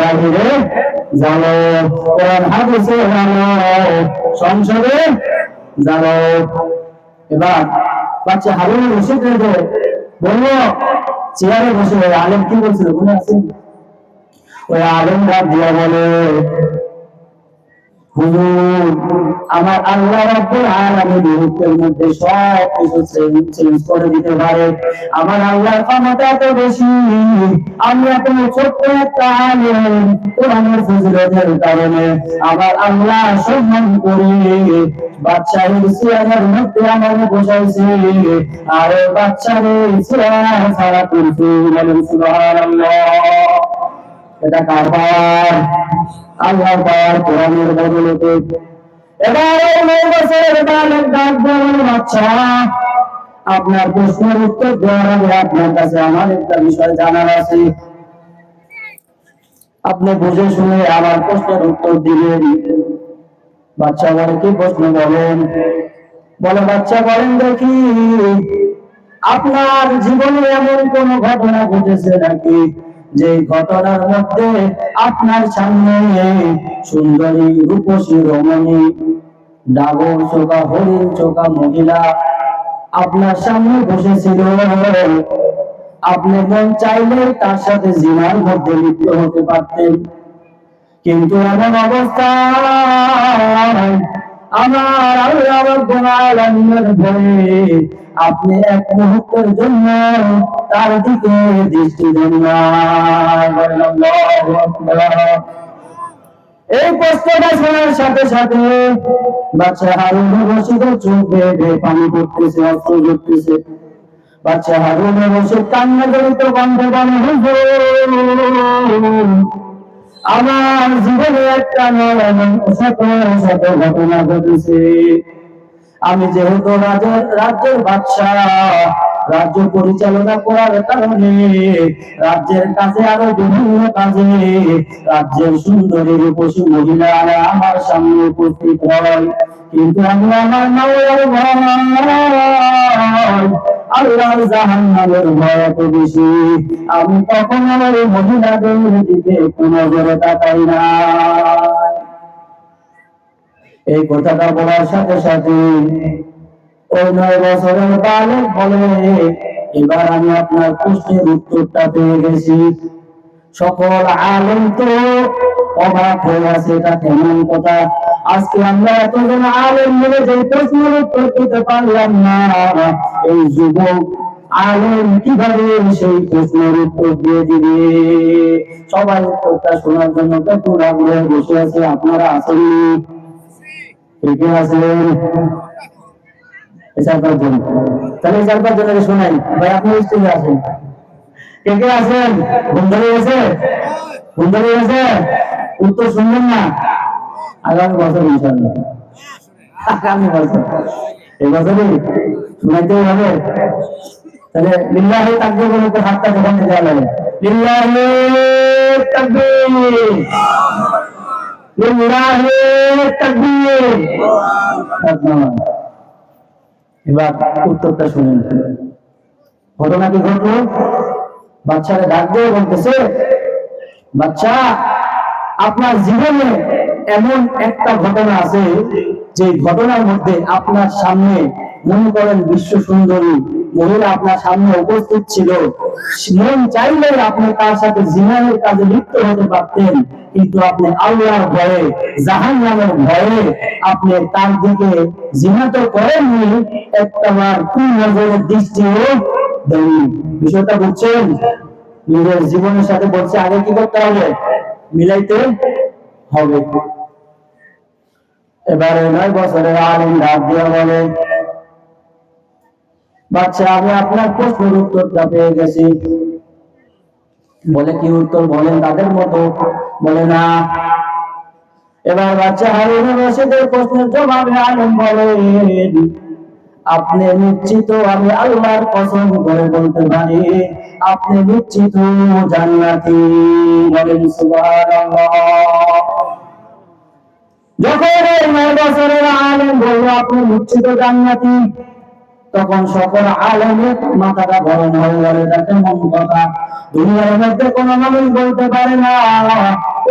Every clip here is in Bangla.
বাহিরে জানো, কোরআন হাদিসে জানো, সংসদে জানো। এবার বাচ্চা হারুন রশিদ বললো, চেয়ারে বসে আলেম কি বলছিল মনে আছে? ওই আলেম রাত দিয়া বলে, হুজুর আমার আল্লাহ রাব্বুল আলামিন মুহূর্তের মধ্যে সব কিছু চেঞ্জ করে দিতে পারে। আমার আল্লাহর ক্ষমতা এত বেশি, আমি এত ছোট্ট একটা আলেম, কোরআনের ফজিলতের কারণে আমার আল্লাহ সম্মান করে বাচ্চাদের চেয়ারের মধ্যে আমার বসাইছে, আর বাচ্চারে চেয়ার ছাড়া করছে। বলেন সুবহানাল্লাহ। এটা কার পাওয়ার? আল্লাহর পাওয়ার, কোরআনের বদৌলতে। এবার 9 বছরের বালক ডাক দেওয়ার বাচ্চা, আপনার প্রশ্নের উত্তর দেওয়ার আগে আপনার কাছে আমার একটা বিষয় জানার আছে। আপনি বুঝে শুনে আমার প্রশ্নের উত্তর দিবেন। বাচ্চা বলে, কি প্রশ্ন বলেন? বলে, বাচ্চা বলেন দেখি, আপনার জীবনে এমন কোন ঘটনা ঘটেছে নাকি যে ঘটনার মধ্যে আপনার সামনে সুন্দরী রূপসী রমণী ডাগর চোখা হরিণ চোখা মহিলা আপনার সামনে বসেছিল, আপনি মন চাইলে তার সাথে জিনার মধ্যে লিপ্ত হতে পারতেন, কিন্তু এমন অবস্থা আমার আল্লাহ রাব্বুল আলামিনের ভয়ে আপনি এক মুহূর্তের জন্য তার দিকে দৃষ্টি দেন না। আল্লাহু আকবার। এই প্রশ্নটা শোনার সাথে সাথে বাচ্চা হারুন রশিদের চোখ বেয়ে পানি পড়তেছে, অশ্রু ঝরতেছে। বাচ্চা হারুন রশিদ কান্না জড়িত কণ্ঠে বলে, হুজুর আমার জীবনে একটা শত শত ঘটনা ঘটেছে। আমি যেহেতু রাজ্যের বাদশাহ, রাজ্য পরিচালনা করার কারণে রাজ্যের কাছে আরো বিভিন্ন কাজে রাজ্যের সুন্দরী রূপসী মহিলারা আমার সামনে উপস্থিত হয়, কিন্তু আমি আমার মাওলার ভয়, আল্লাহর জাহান্নামের ভয় এত বেশি, আমি কখনো আমার মহিলাদের দিকে কোনো নজরে তাকাই না। এই কথাটা বলার সাথে সাথে ওই 9 বছরের বালক বলে, এবার আমি আপনার প্রশ্নের উত্তরটা পেয়ে গেছি। সকল আলেম তো অবাক হয়ে আছে, এটা কেমন কথা? আজকে আমরা এতজন আলেম মিলে যে প্রশ্নের উত্তর দিতে পারলাম না, এই যুবক আলেম কিভাবে সেই প্রশ্নের উত্তর দিয়ে দিবে? সবাই উত্তরটা শোনার জন্য ব্যাকুল আগ্রহে বসে আছে। আপনারা আসেননি? কে আছেন? তাহলে 4-5 জনের শোনাই ভাই, আপনি স্টেজে আছেন। কে কে আছেন? ঘুম ধরে গেছে? ঘুম ধরে গেছে? উত্তর শুনবেন না? আগামী বছর ইনশাআল্লাহ, আগামী বছর, এই বছরই শোনাইতেই হবে। তাহলে লিল্লাহি তাকবীর বলে তো হাতটা যখন দেওয়া লাগে, লিল্লাহি তাকবীর, লিল্লাহি তাকবীর। এবার উত্তরটা শুনেন। ঘটনা কি ঘটলো? বাচ্চারা ডাক দিয়ে বলতেছে, বাচ্চা আপনার জীবনে এমন একটা ঘটনা আছে যে ঘটনার মধ্যে আপনার সামনে মনে করেন বিশ্ব সুন্দরী মহিলা আপনার সামনে উপস্থিত ছিল, মন চাইলে আপনি তার সাথে জিনার কাজে লিপ্ত হতে পারতেন, কিন্তু আপনি আল্লাহর ভয়ে জাহান্নামের ভয়ে আপনি তার দিকে জিনা তো করেননি, একটাবার কোন নজরের দৃষ্টিও দেননি। বিষয়টা বুঝছেন? নিজের জীবনের সাথে বলছে, আগে কি করতে হবে? মিলাইতে হবে। এবারে 9 বছরের আলেম ডাক দিয়ে বলে, বাচ্চা আমি আপনার প্রশ্নের উত্তরটা পেয়ে গেছি। বলে, কি উত্তর বলেন তাদের মতো? বলে, না। এবার বাচ্চা হারুন রশিদের প্রশ্নের জবাবে আলেম বলেন, আপনি নিশ্চিত? আমি আল্লাহর কসম করে বলতে পারি আপনি নিশ্চিত জান্নাতি। বলেন সুবহানাল্লাহ। যখন 9 বছরের আলেম বলল আপনি নিশ্চিত জান্নাতি, তখন সকল আলেমের মাথাটা গরম হয়ে গেল। এটা কেমন কথা? দুনিয়ার মধ্যে কোন মানুষ বলতে পারে না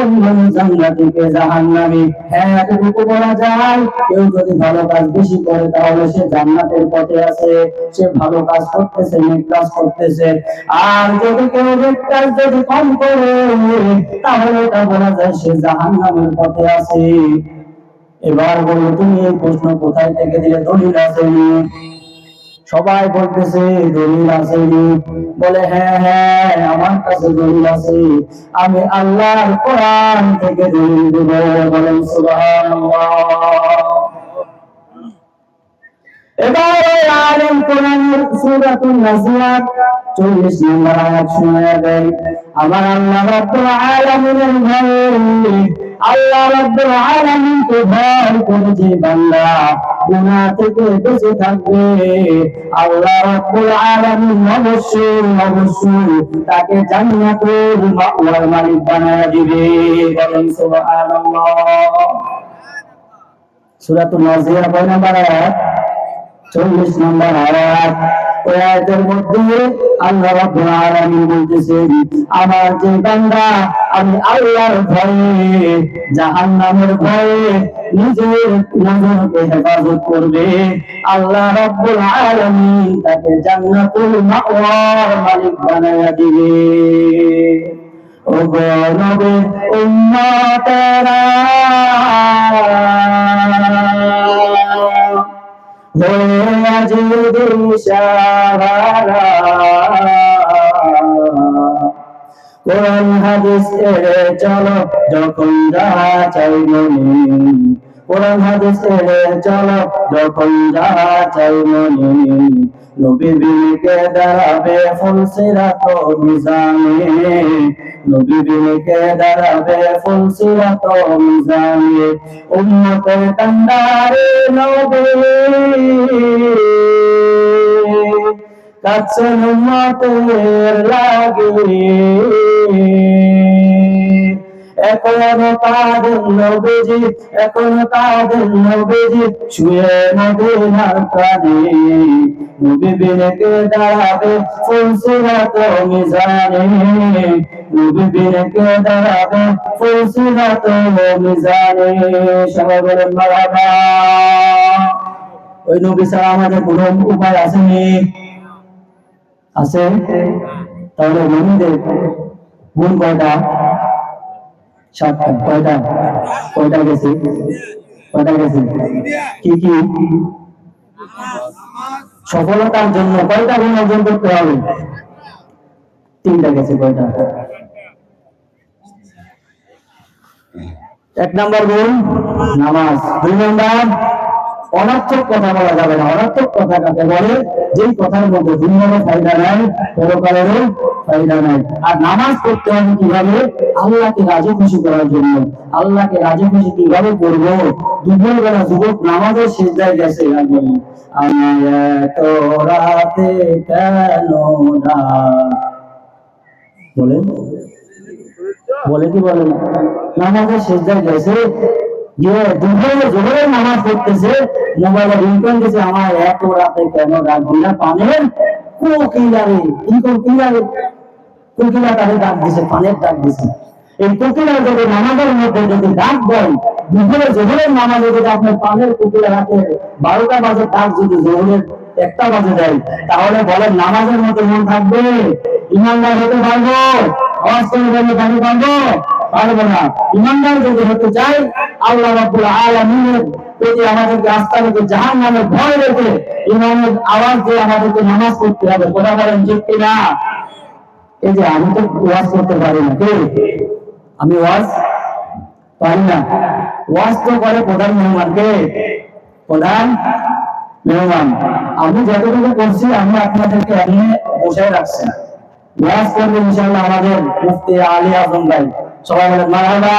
কোন মানুষ জান্নাতি কে জাহান্নামী? হ্যাঁ, এতটুকু বলা যায়, কেউ যদি ভালো কাজ বেশি করে তাহলে সে জান্নাতের পথে আছে, সে ভালো কাজ করতেছে, নেক কাজ করতেছে। আর যদি কেউ নেক কাজ যদি কম করে তাহলে এটা বলা যায় সে জাহান্নামের পথে আছে। এবার বলো, তুমি এই প্রশ্ন কোথায় থেকে দিলে? দলিল আসেনি। সবাই বলতেছে দলিল আসেনি। বলে হ্যাঁ হ্যাঁ, আমার কাছে দলিল আছে, আমি আল্লাহর কোরআন থেকে দলিল দেব। বলেন সুবহানাল্লাহ। এবার আলেম কোরআনের সূরাতুন নাজিয়াত 40 নম্বর আয়াত শোনায়া দেয়। আমার আল্লাহ রাব্বুল আলামিনের ভয়, আল্লাহ রাব্বুল আলামিনকে ভয় করে যে বান্দা গুনাহ থেকে বেঁচে থাকবে, আল্লাহ রাব্বুল আলামিন অবশ্যই তাকে জান্নাতুল মাওয়ার মালিক বানায়া দিবে। বলেন সুবহানাল্লাহ। সূরাতুন নাজিয়াত কয় নম্বর আয়াত? 40 নম্বর আয়াত। ওই আয়াতের মধ্যে আল্লাহ রাব্বুল আলামিন বলতেছেন, আমার যে বান্দা আমি আল্লাহর ভয়ে, জাহান্নামের ভয়ে নিজের নজরকে হেফাজত করবে, আল্লাহ রাব্বুল আলামিন তাকে জান্নাতুল মাওয়ার মালিক বানায়া দিবে। ও গো নবীর উম্মতেরা, কোরআন হাদিস এড়ে চলো যখন যাহা চাই মনে, কোরআন হাদিস এড়ে চলো যখন যাহা চাই মনে, নবী বিনকে দাঁড়াবে ফুলসিরাত মিজানে, নবী বিনকে দাঁড়াবে ফুলসিরাত মিজানে, উম্মতের কান্ডারে নবী কাছেন উম্মতের লাগে, এখনো কাঁদেন নবীজি, এখনো কাঁদেন নবীজি শুয়ে মদিনার প্রাণে, নবী বিনকে দাঁড়াবে ফুলসিরাত মিজানে, নবী বিনকে দাঁড়াবে ফুলসিরাত মিজানে। সবাই বলেন মারহাবা। ওই নবী ছাড়া আমাদের কোনো উপায় আসেনি? আছে? তাহলে মুমিনদের গুণ কয়টা? 7টা। কয়টা? কয়টা গেছে? কয়টা গেছে? কি কি? সফলতার জন্য কয়টা গুণ অর্জন করতে হবে? 3টা গেছে। কয়টা? 1 নম্বর গুণ নামাজ, 2 নম্বর অনর্থক কথা বলা যাবে না। অনর্থক কথা কাকে বলে? যেই কথার মধ্যে দুনিয়ারও ফায়দা নাই, পরকালেরও ফায়দা নাই। আর নামাজ পড়তে হবে কিভাবে? আল্লাহকে রাজি খুশি করার জন্য। আল্লাহকে রাজি খুশি কিভাবে করব? দুপুরবেলা যুবক নামাজের সিজদায় গেছে, আর বলি আমার এত রাতে কেন না, বলেন বলে কি বলেন? নামাজের সিজদায় গেছে, দুপুরে নামাজ পড়তেছে, মোবাইলে রিংটোন দিয়েছে, আমার এত রাতে কেন ডাক দিলা, পানের কোকিলারে, কি কোকিলারে? কোকিলা তাদের ডাক দিছে, পানের ডাক দিছে। এই কোকিলা যদি নামাজের মধ্যে যদি ডাক দেয়, দুপুরে জোহরের নামাজে যদি আপনার পানের কোকিলা রাতে 12টা বাজে ডাক যদি জোহরের 1টা বাজে দেয়, তাহলে বলেন নামাজের মধ্যে মন থাকবে? ইমানদার হতে পারবো? আওয়াজ করে বলে পারবো? পারবো না। ইমানদার যদি হতে চাই, আল্লাহ রাব্বুল আলামিনের প্রতি আমাদেরকে আস্থা রেখে, জাহান্নামের ভয় রেখে, ইমানের আওয়াজ দিয়ে আমাদেরকে নামাজ পড়তে হবে। কথা বলেন ঠিক কিনা? এই যে আমি তো ওয়াজ করতে পারি না, কে? আমি ওয়াজ পারি না। ওয়াজ তো করে প্রধান মেহমান। কে প্রধান মেহমান? আমি যতটুকু করছি আমি আপনাদেরকে এমনি বসায় রাখছি। ওয়াজ করবে ইনশাআল্লাহ আমাদের মুফতি আলী আজম ভাই। সবাই বলেন মারহাবা।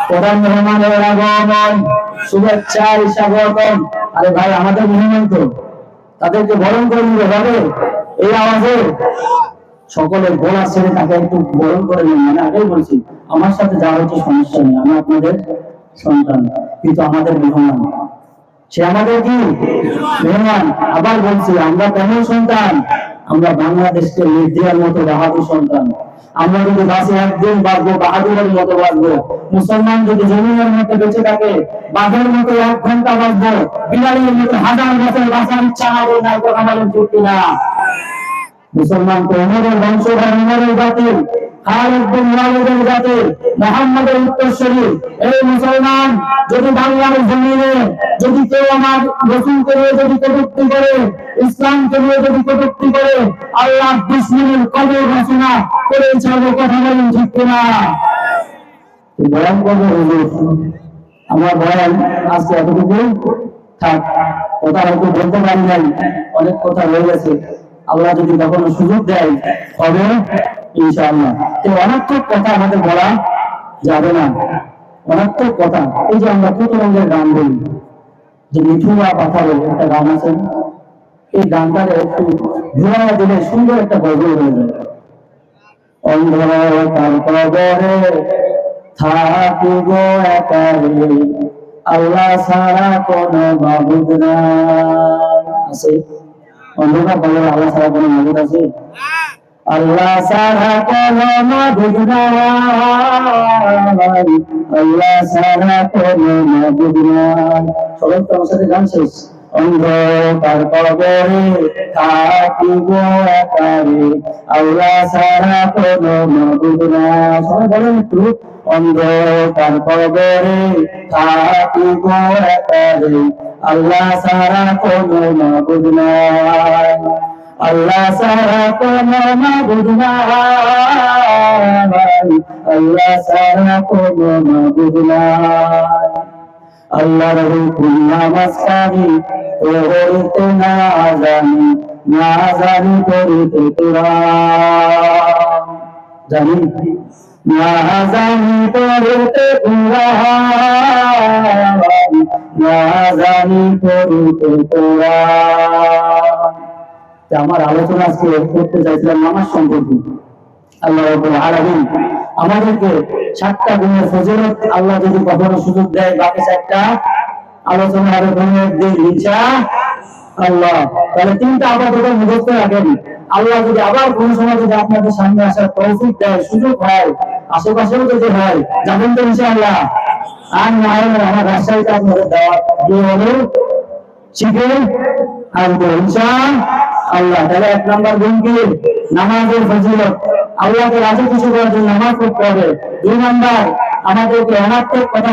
প্রধান মেহমানের আগমন, শুভেচ্ছা, স্বাগতম। আরে ভাই, আমাদের মেহমান তো, তাদেরকে বরণ করে নিতে হবে। এই আওয়াজে সকলের গোলা ছেড়ে তাকে একটু বরণ করে নেন। মানে আগেই বলছি, আমার সাথে যা হচ্ছে সমস্যা নেই, আমি আপনাদের সন্তান, কিন্তু আমাদের মেহমান। সে আমাদের কি মেহমান। আবার বলছি, আমরা কেমন সন্তান? আমরা বাংলাদেশকে লিড দেওয়ার মতো বাহাদুর সন্তান। আমরা যদি বাসে একদিন বাঁচবো বাহাদুরের মতো বাঁচবো, মুসলমান যদি জমিনের মতো বেঁচে থাকে বাঘের মতো 1 ঘন্টা বাঁচবো, বিড়ালের মতো 1000 বছর বাঁচার ইচ্ছা আমাদের নাই, কথা বলেন ঠিক কিনা? মুসলমান তো উমরের বংশধর, উমরের জাতি, খালিদ বিন ওয়ালিদের জাতি, মুহাম্মাদের উত্তরসূরি। এই মুসলমান, যদি বাংলার জমিনে যদি কেউ আমার রাসূলকে নিয়ে যদি কটূক্তি করে, ইসলামকে নিয়ে যদি কটূক্তি করে, আল্লাহ দুশমনের কবর রচনা করে ছাড়বে, কথা বলেন ঠিক কিনা? বয়ান করবো হুজুর, আমার বয়ান আজকে এতটুকু থাক। কথা হয়তো বলতে পারি নাই, অনেক কথা রয়ে গেছে, আল্লাহ যদি কখনো সুযোগ দেয় হবে ইনশাআল্লাহ। তো অনর্থক কথা আমাদের বলা যাবে না, অনর্থক কথা। এই যে আমরা কত রঙের গান বলি, যে মিঠুয়া পাথা বলে একটা গান আছে, এই গানটার একটু ঘুরাইয়া দিলে সুন্দর একটা গজল হয়ে যায়। অন্ধকার কবরে থাকিব একা রে, আল্লাহ ছাড়া কোনো মাবুদ নাই। আছে অন্ধকার কবরে আল্লাহ ছাড়া কোনো মাবুদ আছে? আল্লাহ ছাড়া কোনো মাবুদ নাই, আল্লাহ ছাড়া কোনো মাবুদ নাই। সবাই তো আমার সাথে গান শেষ। অন্ধকার কবরে থাকিব একা রে, আল্লাহ ছাড়া কোনো মাবুদ নাই। সবাই বলেন একটু, অন্ধকার কবরে থাকিব একা রে, আল্লাহ ছাড়া কোনো মাবুদ নাই, আল্লাহ ছাড়া কোনো মাবুদ নাই, আল্লাহ ছাড়া কোনো মাবুদ নাই। আল্লাহর হুকুম নামাজকারী পড়তে না জানি, না জানি পড়তে কুরআন, জানি না জানি পড়তে কুরআন, না জানি পড়তে কুরআন। আমার আলোচনা আজকে করতে চাইছিলাম নামাজ সম্পর্কে। আল্লাহ রাব্বুল আলামিন আমাদেরকে 7টা গুণের ফজিলত আল্লাহ যদি কখনো সুযোগ দেয়, বাকি 4টা আলোচনা হবে কোনো একদিন ইনশাআল্লাহ। তাহলে 3টা আপাতত মুখস্থ রাখেন। আল্লাহ যদি আবার কোন সময় যদি আপনাদের সামনে আসার তৌফিক দেয়, সুযোগ হয়, আশেপাশেও যদি হয়, যাবেন তো ইনশাআল্লাহ। আর না হলে আমার রাজশাহীতে আপনাদের দাওয়াত দিয়ে হলো শিখে আসবো ইনশাআল্লাহ। তাহলে 1 নম্বর গুণ কি? নামাজের ফজিলত, আল্লাহকে রাজি খুশি করার জন্য নামাজ পড়তে হবে। 2 নম্বর, আমাদেরকে অনার্থক কথা